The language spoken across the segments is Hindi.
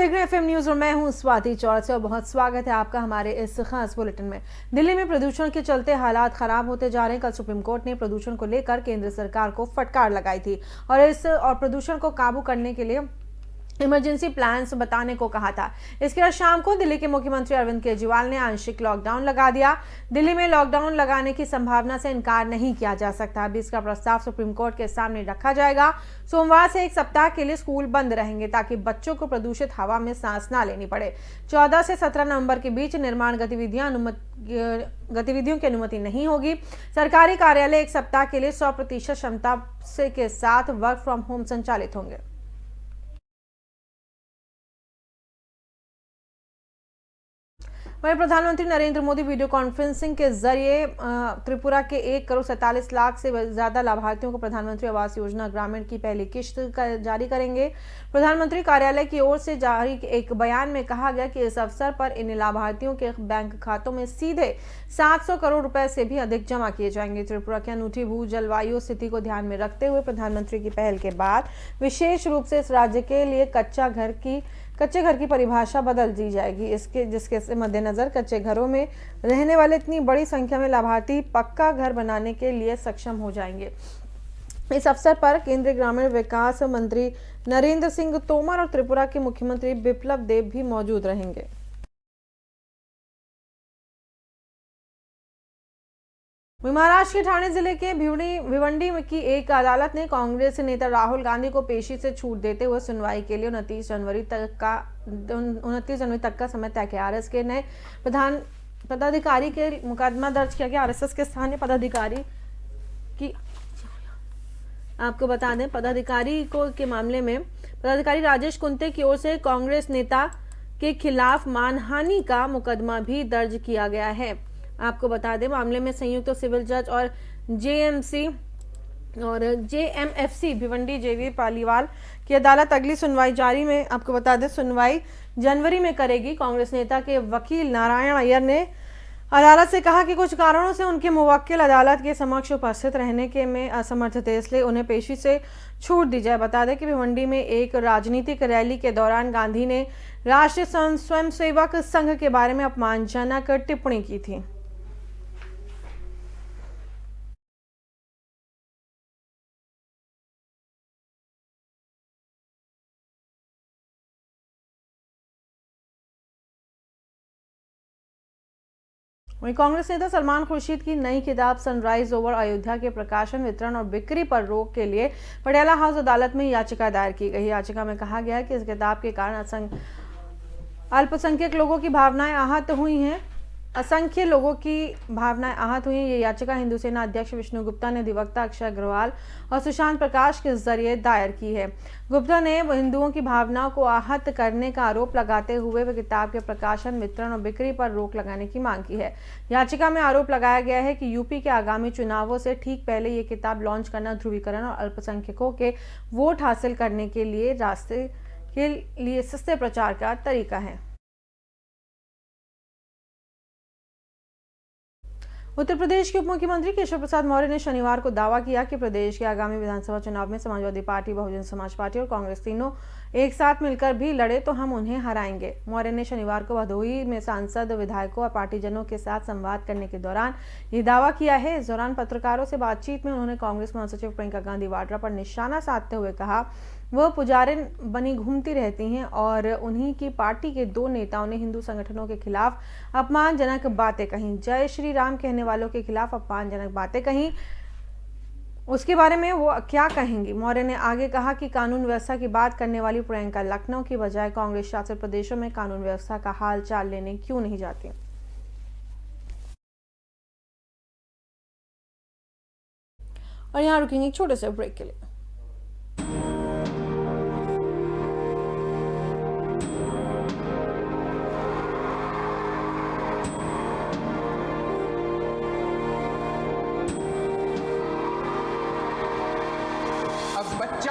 देख रहे हैं एफएम न्यूज और मैं हूं स्वाति चौरसिया और बहुत स्वागत है आपका हमारे इस खास बुलेटिन में। दिल्ली में प्रदूषण के चलते हालात खराब होते जा रहे हैं। कल सुप्रीम कोर्ट ने प्रदूषण को लेकर केंद्र सरकार को फटकार लगाई थी और प्रदूषण को काबू करने के लिए इमरजेंसी प्लान्स बताने को कहा था। इसके बाद शाम को दिल्ली के मुख्यमंत्री अरविंद केजरीवाल ने आंशिक लॉकडाउन लगा दिया। दिल्ली में लॉकडाउन लगाने की संभावना से इनकार नहीं किया जा सकता। अभी इसका प्रस्ताव सुप्रीम कोर्ट के सामने रखा जाएगा। सोमवार से 1 सप्ताह के लिए स्कूल बंद रहेंगे ताकि बच्चों को प्रदूषित हवा में सांस ना लेनी पड़े। 14 से 17 नवंबर के बीच निर्माण गतिविधियों की अनुमति नहीं होगी। सरकारी कार्यालय 1 सप्ताह के लिए 100% क्षमता के साथ वर्क फ्रॉम होम संचालित होंगे। वहीं प्रधानमंत्री नरेंद्र मोदी वीडियो कॉन्फ्रेंसिंग के जरिए त्रिपुरा के 1,47 लाख से ज्यादा लाभार्थियों को प्रधानमंत्री आवास योजना ग्रामीण की पहली किश्त जारी करेंगे। प्रधानमंत्री कार्यालय की ओर से जारी एक बयान में कहा गया कि इस अवसर पर इन लाभार्थियों के बैंक खातों में सीधे 700 करोड़ रुपए से भी अधिक जमा किए जाएंगे। त्रिपुरा की अनूठी भू जलवायु स्थिति को ध्यान में रखते हुए प्रधानमंत्री की पहल के बाद विशेष रूप से इस राज्य के लिए कच्चे घर की परिभाषा बदल दी जाएगी। जिसके मद्देनजर कच्चे घरों में रहने वाले इतनी बड़ी संख्या में लाभार्थी पक्का घर बनाने के लिए सक्षम हो जाएंगे। इस अवसर पर केंद्रीय ग्रामीण विकास मंत्री नरेंद्र सिंह तोमर और त्रिपुरा के मुख्यमंत्री बिप्लब देब भी मौजूद रहेंगे। महाराष्ट्र के ठाणे जिले के भिवंडी की एक अदालत ने कांग्रेस नेता राहुल गांधी को पेशी से छूट देते हुए सुनवाई के लिए 29 जनवरी तक का समय तय किया। आरएस के नए प्रधान पदाधिकारी के मुकदमा दर्ज किया गया। आरएसएस के स्थानीय पदाधिकारी की आपको बता दें के मामले में पदाधिकारी राजेश कुंते की ओर से कांग्रेस नेता के खिलाफ मानहानि का मुकदमा भी दर्ज किया गया है। आपको बता दें मामले में संयुक्त सिविल जज और जेएमएफसी भिवंडी जेवी पालीवाल की अदालत अगली सुनवाई सुनवाई जनवरी में करेगी। कांग्रेस नेता के वकील नारायण अय्यर ने अदालत से कहा कि कुछ कारणों से उनके मुवक्किल अदालत के समक्ष उपस्थित रहने के में असमर्थ थे, इसलिए उन्हें पेशी से छूट दी जाए। बता दें कि भिवंडी में एक राजनीतिक रैली के दौरान गांधी ने राष्ट्रीय स्वयंसेवक संघ के बारे में अपमानजनक टिप्पणी की थी। वहीं कांग्रेस नेता सलमान खुर्शीद की नई किताब सनराइज ओवर अयोध्या के प्रकाशन, वितरण और बिक्री पर रोक के लिए पटियाला हाउस अदालत में याचिका दायर की गई। याचिका में कहा गया है कि इस किताब के कारण अल्पसंख्यक लोगों की भावनाएं आहत हुई हैं। ये याचिका हिंदू सेना अध्यक्ष विष्णु गुप्ता ने अधिवक्ता अक्षय अग्रवाल और सुशांत प्रकाश के जरिए दायर की है। गुप्ता ने हिंदुओं की भावनाओं को आहत करने का आरोप लगाते हुए वे किताब के प्रकाशन, वितरण और बिक्री पर रोक लगाने की मांग की है। याचिका में आरोप लगाया गया है कि यूपी के आगामी चुनावों से ठीक पहले ये किताब लॉन्च करना ध्रुवीकरण और अल्पसंख्यकों के वोट हासिल करने के लिए सस्ते प्रचार का तरीका है। उत्तर प्रदेश के उप मुख्यमंत्री केशव प्रसाद मौर्य ने शनिवार को दावा किया कि प्रदेश के आगामी विधानसभा चुनाव में समाजवादी पार्टी, बहुजन समाज पार्टी और कांग्रेस तीनों एक साथ मिलकर भी लड़े तो हम उन्हें हराएंगे। मौर्य ने शनिवार को भदोही में सांसद, विधायकों और पार्टीजनों के साथ संवाद करने के दौरान ये दावा किया है। इस दौरान पत्रकारों से बातचीत में उन्होंने कांग्रेस महासचिव प्रियंका गांधी वाड्रा पर निशाना साधते हुए कहा वह पुजारिन बनी घूमती रहती हैं और उन्हीं की पार्टी के 2 नेताओं ने हिंदू संगठनों के खिलाफ अपमानजनक बातें कहीं। जय श्री राम कहने वालों के खिलाफ अपमानजनक बातें कहीं, उसके बारे में वो क्या कहेंगी। मौर्य ने आगे कहा कि कानून व्यवस्था की बात करने वाली प्रियंका लखनऊ की बजाय कांग्रेस शासित प्रदेशों में कानून व्यवस्था का हाल चाल लेने क्यों नहीं जाती। और यहाँ रुकेंगे एक छोटे से ब्रेक के लिए।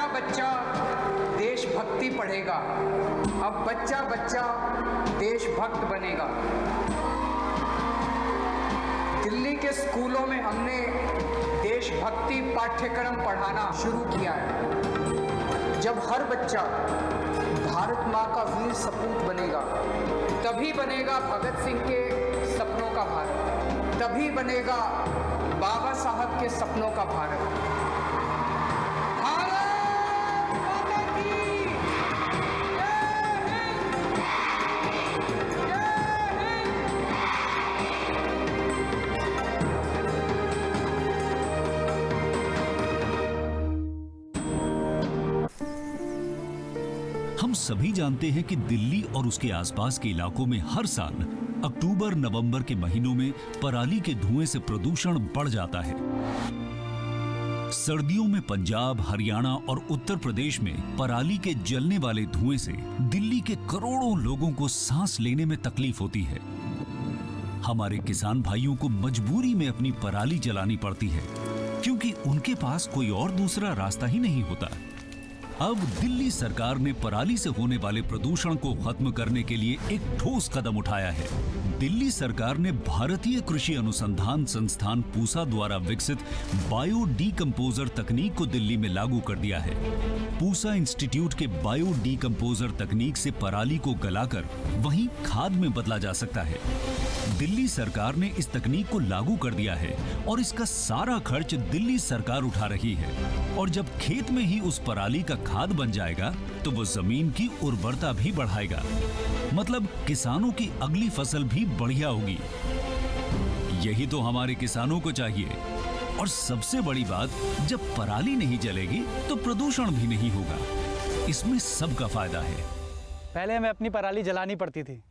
बच्चा देशभक्ति पढ़ेगा, अब बच्चा देशभक्त बनेगा। दिल्ली के स्कूलों में हमने देशभक्ति पाठ्यक्रम पढ़ाना शुरू किया है। जब हर बच्चा भारत माँ का वीर सपूत बनेगा, तभी बनेगा भगत सिंह के सपनों का भारत, तभी बनेगा बाबा साहब के सपनों का भारत। भारत माता की जय हिंद, जय हिंद। हम सभी जानते हैं कि दिल्ली और उसके आसपास के इलाकों में हर साल अक्टूबर नवंबर के महीनों में पराली के धुएं से प्रदूषण बढ़ जाता है। सर्दियों में पंजाब, हरियाणा और उत्तर प्रदेश में पराली के जलने वाले धुएं से दिल्ली के करोड़ों लोगों को सांस लेने में तकलीफ होती है। हमारे किसान भाइयों को मजबूरी में अपनी पराली जलानी पड़ती है, क्योंकि उनके पास कोई और दूसरा रास्ता ही नहीं होता। अब दिल्ली सरकार ने पराली से होने वाले प्रदूषण को खत्म करने के लिए एक ठोस कदम उठाया है। दिल्ली सरकार ने भारतीय कृषि अनुसंधान संस्थान पूसा द्वारा विकसित बायो डीकंपोजर तकनीक को दिल्ली में लागू कर दिया है। पूसा इंस्टीट्यूट के बायो डीकंपोजर तकनीक से पराली को गलाकर वहीं खाद में बदला जा सकता है। दिल्ली सरकार ने इस तकनीक को लागू कर दिया है और इसका सारा खर्च दिल्ली सरकार उठा रही है। और जब खेत में ही उस पराली का खाद बन जाएगा तो वो जमीन की उर्वरता भी बढ़ाएगा, मतलब किसानों की अगली फसल भी बढ़िया होगी। यही तो हमारे किसानों को चाहिए। और सबसे बड़ी बात, जब पराली नहीं जलेगी तो प्रदूषण भी नहीं होगा। इसमें सबका फायदा है। पहले हमें अपनी पराली जलानी पड़ती थी,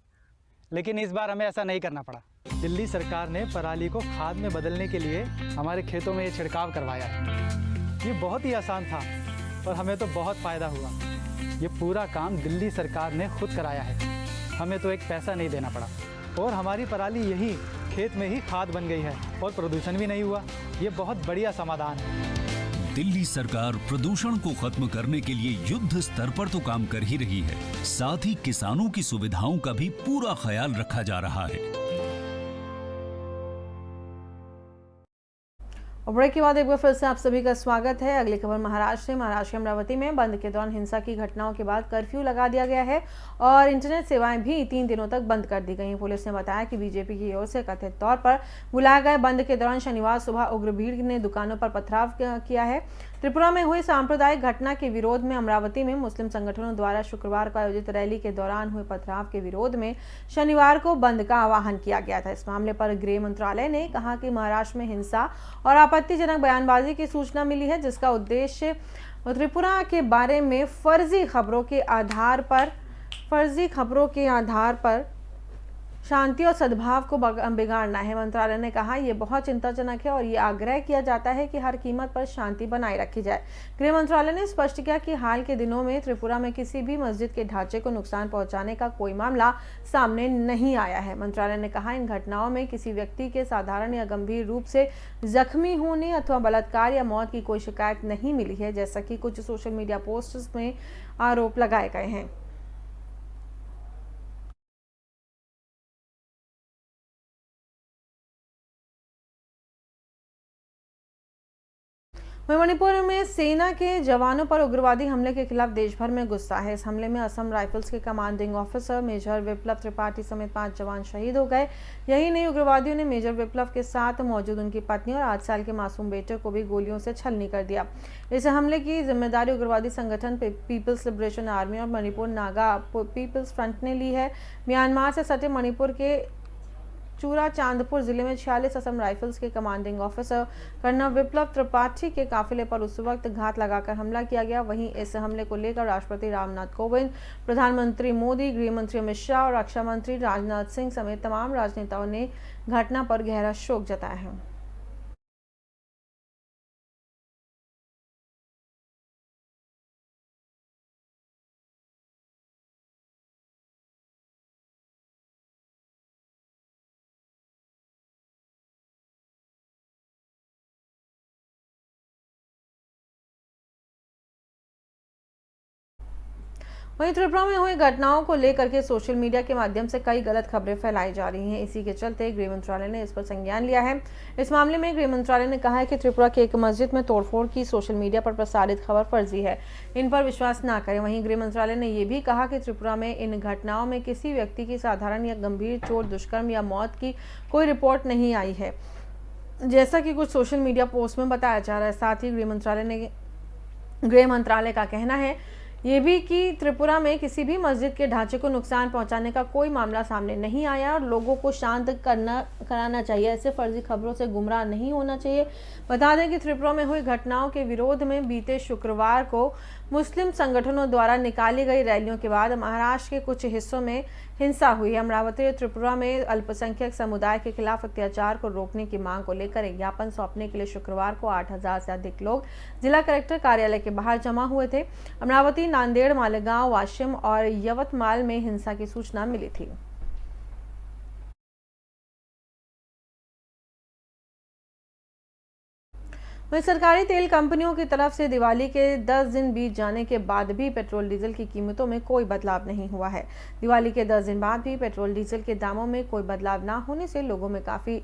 लेकिन इस बार हमें ऐसा नहीं करना पड़ा। दिल्ली सरकार ने पराली को खाद में बदलने के लिए हमारे खेतों में ये छिड़काव करवाया है। ये बहुत ही आसान था और हमें तो बहुत फ़ायदा हुआ। ये पूरा काम दिल्ली सरकार ने खुद कराया है, हमें तो एक पैसा नहीं देना पड़ा और हमारी पराली यही खेत में ही खाद बन गई है और प्रदूषण भी नहीं हुआ। ये बहुत बढ़िया समाधान है। दिल्ली सरकार प्रदूषण को खत्म करने के लिए युद्ध स्तर पर तो काम कर ही रही है, साथ ही किसानों की सुविधाओं का भी पूरा ख्याल रखा जा रहा है। और ब्रेक के बाद एक बार फिर से आप सभी का स्वागत है। अगली खबर महाराष्ट्र से। महाराष्ट्र के अमरावती में बंद के दौरान हिंसा की घटनाओं के बाद कर्फ्यू लगा दिया गया है और इंटरनेट सेवाएं भी 3 दिनों तक बंद कर दी गई हैं। पुलिस ने बताया कि बीजेपी की ओर से कथित तौर पर बुलाए गए बंद के दौरान शनिवार सुबह उग्र भीड़ ने दुकानों पर पथराव किया है। त्रिपुरा में हुई सांप्रदायिक घटना के विरोध में अमरावती में मुस्लिम संगठनों द्वारा शुक्रवार को आयोजित रैली के दौरान हुए पथराव के विरोध में शनिवार को बंद का आह्वान किया गया था। इस मामले पर गृह मंत्रालय ने कहा कि महाराष्ट्र में हिंसा और आपत्तिजनक बयानबाजी की सूचना मिली है, जिसका उद्देश्य त्रिपुरा के बारे में फर्जी खबरों के आधार पर शांति और सद्भाव को बिगाड़ना है। मंत्रालय ने कहा यह बहुत चिंताजनक है और ये आग्रह किया जाता है कि हर कीमत पर शांति बनाए रखी जाए। गृह मंत्रालय ने स्पष्ट किया कि हाल के दिनों में त्रिपुरा में किसी भी मस्जिद के ढांचे को नुकसान पहुंचाने का कोई मामला सामने नहीं आया है। मंत्रालय ने कहा इन घटनाओं में किसी व्यक्ति के साधारण या गंभीर रूप से जख्मी होने अथवा बलात्कार या मौत की कोई शिकायत नहीं मिली है, जैसा कि कुछ सोशल मीडिया पोस्ट्स में आरोप लगाए गए हैं। मणिपुर में सेना के जवानों पर उग्रवादी हमले के खिलाफ देश भर में गुस्सा है। इस हमले में असम राइफल्स के कमांडिंग ऑफिसर मेजर विप्लव त्रिपाठी समेत 5 जवान शहीद हो गए। यही नहीं, उग्रवादियों ने मेजर विप्लव के साथ मौजूद उनकी पत्नी और 8 साल के मासूम बेटे को भी गोलियों से छलनी कर दिया। इस हमले की जिम्मेदारी उग्रवादी संगठन पीपल्स लिबरेशन आर्मी और मणिपुर नागा पीपल्स फ्रंट ने ली है। म्यांमार से सटे मणिपुर के चूरा चांदपुर जिले में 46 असम राइफल्स के कमांडिंग ऑफिसर कर्नल विप्लव त्रिपाठी के काफिले पर उस वक्त घात लगाकर हमला किया गया। वहीं इस हमले को लेकर राष्ट्रपति रामनाथ कोविंद, प्रधानमंत्री मोदी, गृह मंत्री अमित शाह और रक्षा मंत्री राजनाथ सिंह समेत तमाम राजनेताओं ने घटना पर गहरा शोक जताया है। वहीं त्रिपुरा में हुई घटनाओं को लेकर के सोशल मीडिया के माध्यम से कई गलत खबरें फैलाई जा रही हैं। इसी के चलते गृह मंत्रालय ने इस पर संज्ञान लिया है। इस मामले में गृह मंत्रालय ने कहा है कि त्रिपुरा के एक मस्जिद में तोड़फोड़ की सोशल मीडिया पर प्रसारित खबर फर्जी है, इन पर विश्वास न करें। वहीं गृह मंत्रालय ने यह भी कहा कि त्रिपुरा में इन घटनाओं में किसी व्यक्ति की साधारण या गंभीर चोट, दुष्कर्म या मौत की कोई रिपोर्ट नहीं आई है, जैसा कि कुछ सोशल मीडिया पोस्ट में बताया जा रहा है। साथ ही गृह मंत्रालय का कहना है ये भी कि त्रिपुरा में किसी भी मस्जिद के ढांचे को नुकसान पहुंचाने का कोई मामला सामने नहीं आया और लोगों को शांत कराना चाहिए। ऐसे फर्जी खबरों से गुमराह नहीं होना चाहिए। बता दें कि त्रिपुरा में हुई घटनाओं के विरोध में बीते शुक्रवार को मुस्लिम संगठनों द्वारा निकाली गई रैलियों के बाद महाराष्ट्र के कुछ हिस्सों में हिंसा हुई। अमरावती और त्रिपुरा में अल्पसंख्यक समुदाय के खिलाफ अत्याचार को रोकने की मांग को लेकर एक ज्ञापन सौंपने के लिए शुक्रवार को 8,000 से अधिक लोग जिला कलेक्टर कार्यालय के बाहर जमा हुए थे। अमरावती, नांदेड़, मालेगांव, वाशिम और यवतमाल में हिंसा की सूचना मिली थी। वहीं सरकारी तेल कंपनियों की तरफ से दिवाली के 10 दिन बीत जाने के बाद भी पेट्रोल डीजल की कीमतों में कोई बदलाव नहीं हुआ है। दिवाली के 10 दिन बाद भी पेट्रोल डीजल के दामों में कोई बदलाव ना होने से लोगों में काफ़ी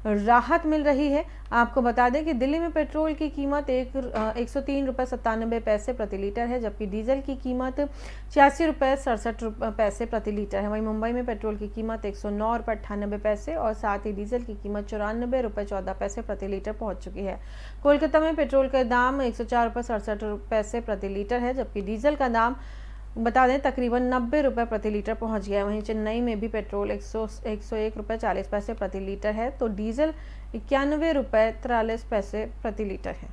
राहत मिल रही है। आपको बता दें कि दिल्ली में पेट्रोल की कीमत 103 रुपये 97 पैसे प्रति लीटर है, जबकि डीजल की कीमत 86 रुपये 67 पैसे प्रति लीटर है। वहीं मुंबई में पेट्रोल की कीमत 109 रुपये 98 पैसे और साथ ही डीजल की कीमत 94 रुपये 14 पैसे प्रति लीटर पहुंच चुकी है। कोलकाता में पेट्रोल का दाम 104 रुपये 67 पैसे प्रति लीटर है, जबकि डीजल का दाम बता दें तकरीबन 90 रुपये प्रति लीटर पहुंच गया है। वहीं चेन्नई में भी पेट्रोल 101 रुपये 40 पैसे प्रति लीटर है, तो डीजल 91 रुपये 43 पैसे प्रति लीटर है।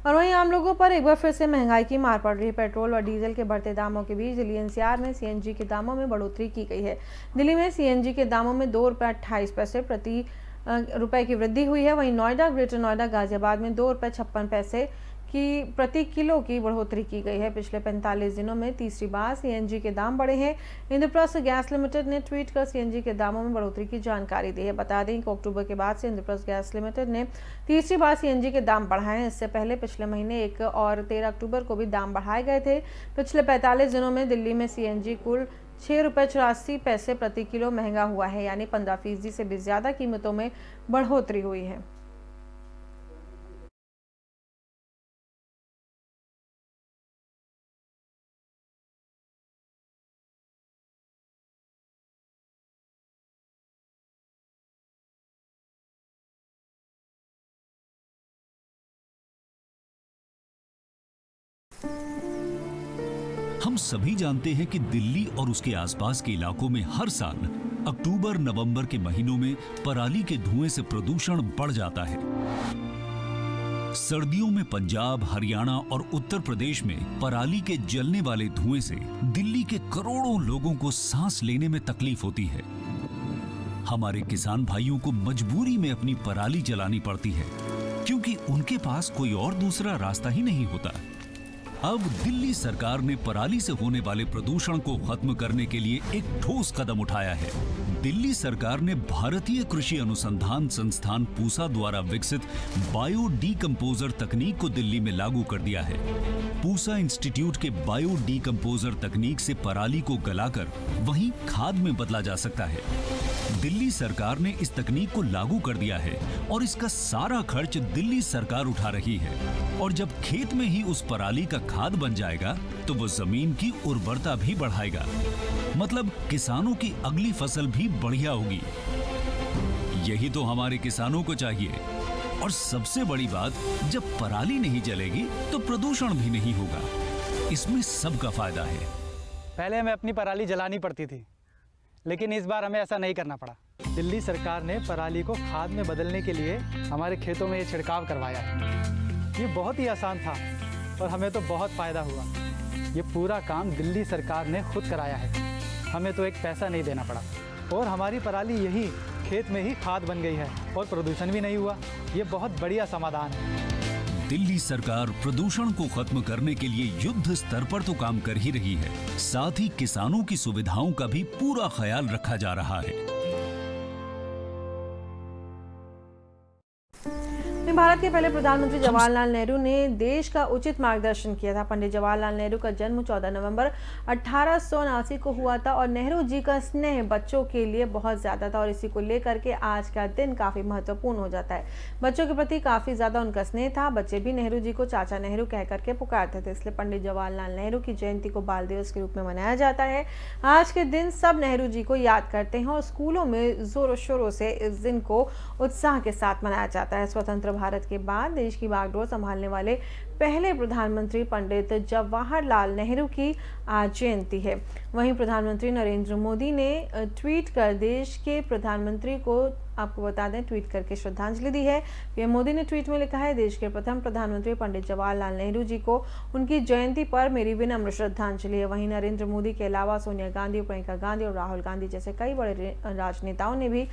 और वहीं आम लोगों पर एक बार फिर से महंगाई की मार पड़ रही है। पेट्रोल और डीजल के बढ़ते दामों के बीच दिल्ली एनसीआर में सीएनजी के दामों में बढ़ोतरी की गई है। दिल्ली में सीएनजी के दामों में 2 रुपये 28 पैसे प्रति रुपए की वृद्धि हुई है। वहीं नोएडा, ग्रेटर नोएडा, गाजियाबाद में 2 रुपये 56 पैसे की प्रति किलो की बढ़ोतरी की गई है। पिछले 45 दिनों में तीसरी बार सीएनजी के दाम बढ़े हैं। इंद्रप्रस्थ गैस लिमिटेड ने ट्वीट कर सीएनजी के दामों में बढ़ोतरी की जानकारी दी है। बता दें कि अक्टूबर के बाद से इंद्रप्रस्थ गैस लिमिटेड ने तीसरी बार सीएनजी के दाम बढ़ाए हैं। इससे पहले पिछले महीने 1 और 13 अक्टूबर को भी दाम बढ़ाए गए थे। पिछले 45 दिनों में दिल्ली में सीएनजी कुल 6 रुपये 84 पैसे प्रति किलो महंगा हुआ है, यानी 15% से भी ज्यादा कीमतों में बढ़ोतरी हुई है। हम सभी जानते हैं कि दिल्ली और उसके आसपास के इलाकों में हर साल अक्टूबर नवंबर के महीनों में पराली के धुएं से प्रदूषण बढ़ जाता है। सर्दियों में पंजाब, हरियाणा और उत्तर प्रदेश में पराली के जलने वाले धुएं से दिल्ली के करोड़ों लोगों को सांस लेने में तकलीफ होती है। हमारे किसान भाइयों को मजबूरी में अपनी पराली जलानी पड़ती है, क्योंकि उनके पास कोई और दूसरा रास्ता ही नहीं होता। अब दिल्ली सरकार ने पराली से होने वाले प्रदूषण को खत्म करने के लिए एक ठोस कदम उठाया है। दिल्ली सरकार ने भारतीय कृषि अनुसंधान संस्थान पूसा द्वारा विकसित बायो डीकंपोजर तकनीक को दिल्ली में लागू कर दिया है। पूसा इंस्टीट्यूट के बायो डीकंपोजर तकनीक से पराली को गलाकर वहीं खाद में बदला जा सकता है। दिल्ली सरकार ने इस तकनीक को लागू कर दिया है और इसका सारा खर्च दिल्ली सरकार उठा रही है। और जब खेत में ही उस पराली का खाद बन जाएगा तो वो जमीन की उर्वरता भी बढ़ाएगा, मतलब किसानों की अगली फसल भी बढ़िया होगी। यही तो हमारे किसानों को चाहिए। और सबसे बड़ी बात, जब पराली नहीं जलेगी तो प्रदूषण भी नहीं होगा। इसमें सबका फायदा है। पहले हमें अपनी पराली जलानी पड़ती थी, लेकिन इस बार हमें ऐसा नहीं करना पड़ा। दिल्ली सरकार ने पराली को खाद में बदलने के लिए हमारे खेतों में ये छिड़काव करवाया है। ये बहुत ही आसान था और हमें तो बहुत फ़ायदा हुआ। ये पूरा काम दिल्ली सरकार ने खुद कराया है, हमें तो एक पैसा नहीं देना पड़ा और हमारी पराली यही खेत में ही खाद बन गई है और प्रदूषण भी नहीं हुआ। ये बहुत बढ़िया समाधान है। दिल्ली सरकार प्रदूषण को खत्म करने के लिए युद्ध स्तर पर तो काम कर ही रही है, साथ ही किसानों की सुविधाओं का भी पूरा ख्याल रखा जा रहा है। भारत के पहले प्रधानमंत्री जवाहरलाल नेहरू ने देश का उचित मार्गदर्शन किया था। पंडित जवाहरलाल नेहरू का जन्म 14 नवंबर 1879 को हुआ था और नेहरू जी का स्नेह बच्चों के लिए बहुत ज़्यादा था और इसी को लेकर के आज का दिन काफ़ी महत्वपूर्ण हो जाता है। बच्चों के प्रति काफ़ी ज़्यादा उनका स्नेह था। बच्चे भी नेहरू जी को चाचा नेहरू कह करके पुकारते थे, इसलिए पंडित जवाहरलाल नेहरू की जयंती को बाल दिवस के रूप में मनाया जाता है। आज के दिन सब नेहरू जी को याद करते हैं और स्कूलों में जोरों शोरों से इस दिन को उत्साह के साथ मनाया जाता है। स्वतंत्र भारत के बाद देश की बागडोर संभालने वाले पहले प्रधानमंत्री पंडित जवाहरलाल नेहरू की आज जयंती है। वहीं प्रधानमंत्री नरेंद्र मोदी ने ट्वीट कर देश के प्रधानमंत्री को, आपको बता दें, ट्वीट करके श्रद्धांजलि दी है। पीएम मोदी ने ट्वीट में लिखा है, देश के प्रथम प्रधानमंत्री पंडित जवाहरलाल नेहरू जी को उनकी जयंती पर मेरी विनम्र श्रद्धांजलि है। वहीं नरेंद्र मोदी के अलावा सोनिया गांधी, प्रियंका गांधी और राहुल गांधी जैसे कई बड़े राजनेताओं ने भी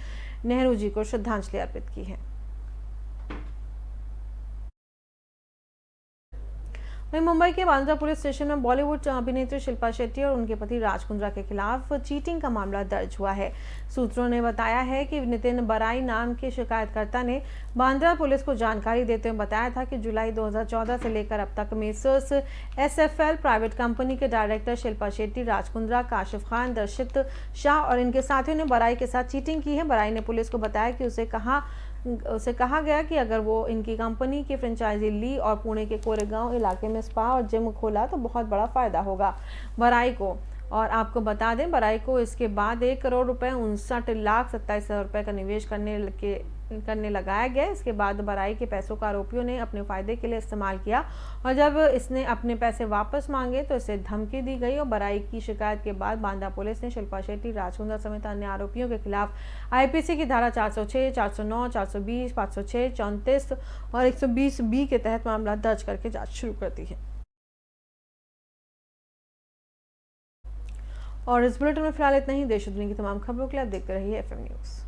नेहरू जी को श्रद्धांजलि अर्पित की है। वहीं मुंबई के बांद्रा पुलिस स्टेशन में बॉलीवुड अभिनेत्री शिल्पा शेट्टी और उनके पति राज कुंद्रा के खिलाफ चीटिंग का मामला दर्ज हुआ है। सूत्रों ने बताया है कि नितिन बराई नाम के शिकायतकर्ता ने बांद्रा पुलिस को जानकारी देते हुए बताया था कि जुलाई 2014 से लेकर अब तक मेसर्स SFL प्राइवेट कंपनी के डायरेक्टर शिल्पा शेट्टी, राज कुंद्रा, काशिफ खान, दर्शित शाह और इनके साथियों ने बराई के साथ चीटिंग की है। बराई ने पुलिस को बताया कि उसे कहा गया कि अगर वो इनकी कंपनी की फ्रेंचाइजी ली और पुणे के कोरेगांव इलाके में स्पा और जिम खोला तो बहुत बड़ा फायदा होगा बराई को। और आपको बता दें, बराई को इसके बाद 1 करोड़ रुपए 59,27,000 रुपए का निवेश करने लगाया गया। इसके बाद बराई के पैसों का आरोपियों ने अपने फायदे के लिए इस्तेमाल किया और जब इसने अपने पैसे वापस मांगे तो इसे धमकी दी गई और बराई की शिकायत के बाद बांद्रा पुलिस ने शिल्पा शेट्टी, राज कुंद्रा समेत अन्य आरोपियों के खिलाफ IPC की धारा 406, 409, 420, 506, 34 और 120B के तहत मामला दर्ज करके जांच शुरू कर दी है। और इस बुलेटिन में फिलहाल इतना ही। देश और दुनिया की तमाम खबरों के लिए आप देखते रहिए FM न्यूज़।